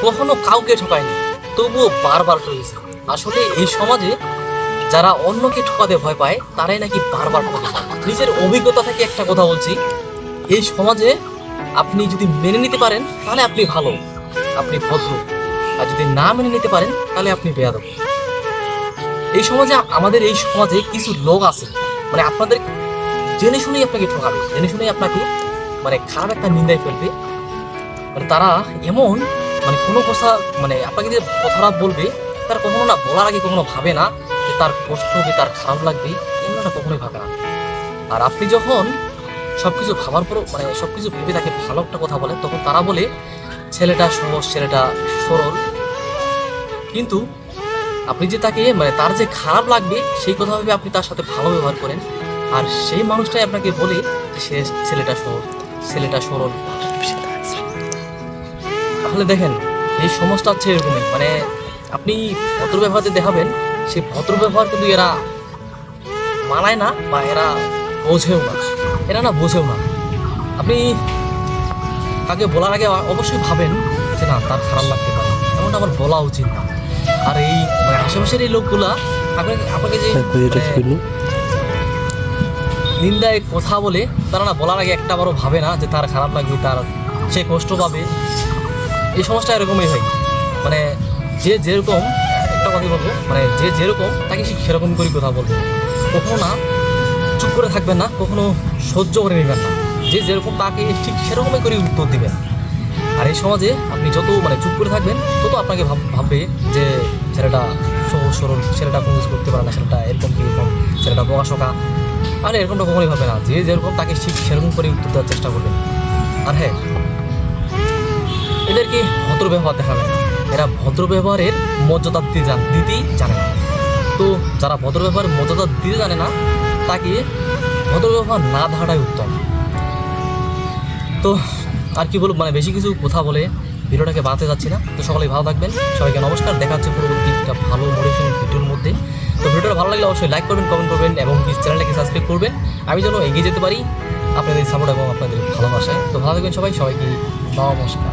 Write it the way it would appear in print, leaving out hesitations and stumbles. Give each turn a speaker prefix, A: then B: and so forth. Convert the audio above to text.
A: কখনো কাউকে ঠকায়নি, তবুও বারবার ঠকেছে। আসলে এই সমাজে যারা অন্যকে ঠকাতে ভয় পায় তারাই নাকি বারবার ঠকে যায়। নিজের অভিজ্ঞতা থেকে একটা কথা বলছি, এই সমাজে আপনি যদি মেনে নিতে পারেন তাহলে আপনি ভালো, আপনি ভদ্র, আর যদি না মেনে নিতে পারেন তাহলে আপনি বেয়াদব। এই সমাজে আমাদের এই সমাজে কিছু লোক আছে, মানে আপনাদের জেনে শুনেই আপনাকে ঠকাবে, জেনে শুনেই আপনাকে মানে খারাপ একটা নিন্দায় ফেলবে। মানে তারা এমন, মানে কোনো কথা, মানে আপনাকে যে কথাটা বলবে তার কখনো না বলার আগে কখনো ভাবে না যে তার কষ্ট হবে, তার খারাপ লাগবে, এগুলো না কখনোই ভাবে না। আর আপনি যখন সবকিছু ভাবার পর, মানে সবকিছু ভেবে তাকে ভালো একটা কথা বলে, তখন তারা বলে ছেলেটা সহজ, ছেলেটা সরল। কিন্তু আপনি যে তাকে, মানে তার যে খারাপ লাগবে সেই কথা ভেবে আপনি তার সাথে ভালো ব্যবহার করেন, আর সেই মানুষটাই আপনাকে বলে যে সে ছেলেটা সহজ, ছেলেটা সরল। তাহলে দেখেন, এই সমাজটা হচ্ছে এরকমই, মানে আপনি ভদ্র ব্যবহার যে দেখাবেন, সেই ভদ্র ব্যবহার কিন্তু এরা মানায় না, বা এরা বোঝেও না, এরা না বোঝেও না। আপনি তাকে বলার আগে অবশ্যই ভাবেন যে না, তার খারাপ লাগতে পারে, এমনটা আমার বলা উচিত না। আর এই মানে আশেপাশের এই লোকগুলা আপনাকে আপনাকে যে মানে নিন্দায় কথা বলে, তারা না বলার আগে একটা বারও ভাবে না যে তার খারাপ লাগবে, তার সে কষ্ট পাবে। এই সমস্যা এরকমই হয়, মানে যে যেরকম, একটা কথা বলবো, মানে যে যেরকম তাকে ঠিক সেরকম করে কথা বলবে। কখনো না চুপ করে থাকবেন না, কখনো সহ্য করে নেবেন না, যে যেরকম তাকে ঠিক সেরকমই করে উত্তর দিবেন। আর এই সমাজে আপনি যত মানে চুপ করে থাকবেন, তত আপনাকে ভাববে যে ছেলেটা সহজ সরল, ছেলেটা কোনো কিছু করতে পারে না, ছেলেটা এরকম কি এরকম, ছেলেটা বকাশোকা। আর এরকমটা কখনোই ভাবে না, যে যেরকম তাকে ঠিক সেরকম করে উত্তর দেওয়ার চেষ্টা করবেন। আর হ্যাঁ, এদেরকে ভদ্র ব্যবহার দেখাবেন না, এরা ভদ্র ব্যবহারের মর্যাদা দিতেই জানে না। তো যারা ভদ্র ব্যবহারের মর্যাদা দিতে জানে না, তাকে ভদ্র ব্যবহার না দেখাটাই উত্তম। তো আর কি বলবো, মানে বেশি কিছু কথা বলে ভিডিওটাকে বানাতে যাচ্ছি না। তো সকলেই ভালো থাকবেন, সবাইকে নমস্কার, দেখা হচ্ছে পরবর্তী একটা ভালো মোটিভেশন ভিডিওর মধ্যে। তো ভিডিওটা ভালো লাগলে অবশ্যই লাইক করবেন, কমেন্ট করবেন এবং চ্যানেলটাকে সাবস্ক্রাইব করবেন, আমি যেন এগিয়ে যেতে পারি আপনাদের সাপোর্ট এবং আপনাদের ভালোবাসায়। তো ভালো থাকবেন সবাই, সবাইকে নমস্কার।